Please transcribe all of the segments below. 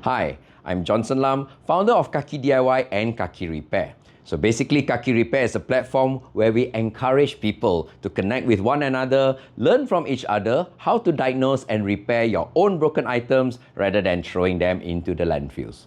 Hi, I'm Johnson Lam, founder of Kaki DIY and Kaki Repair. So basically, Kaki Repair is a platform where we encourage people to connect with one another, learn from each other how to diagnose and repair your own broken items rather than throwing them into the landfills.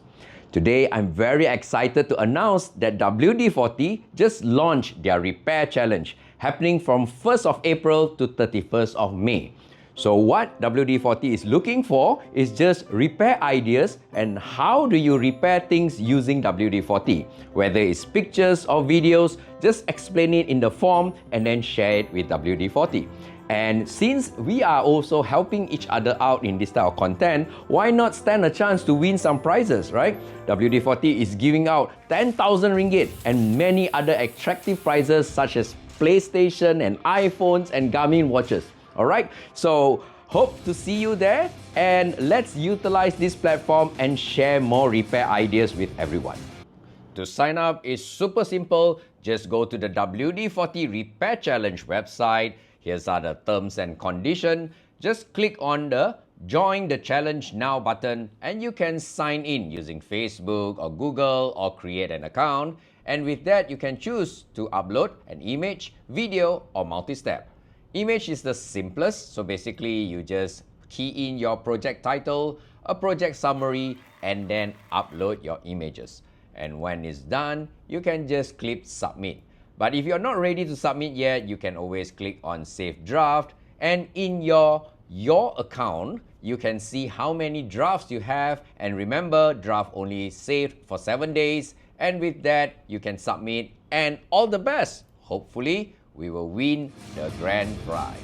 Today, I'm very excited to announce that WD40 just launched their Repair Challenge, happening from 1st of April to 31st of May. So what WD40 is looking for is just repair ideas and how do you repair things using WD40. Whether it's pictures or videos, just explain it in the form and then share it with WD40. And since we are also helping each other out in this type of content, why not stand a chance to win some prizes, right? WD40 is giving out 10,000 ringgit and many other attractive prizes such as PlayStation and iPhones and Garmin watches. Alright, so hope to see you there and let's utilize this platform and share more repair ideas with everyone. To sign up is super simple. Just go to the WD40 Repair Challenge website. Here's are the terms and conditions. Just click on the Join the Challenge Now button and you can sign in using Facebook or Google or create an account. And with that, you can choose to upload an image, video or multi-step. Image is the simplest, so basically you just key in your project title, a project summary, and then upload your images. And when it's done, you can just click submit. But if you're not ready to submit yet, you can always click on save draft, and in your account, you can see how many drafts you have, and remember, draft only saved for 7 days, and with that, you can submit, and all the best. Hopefully, we will win the grand prize.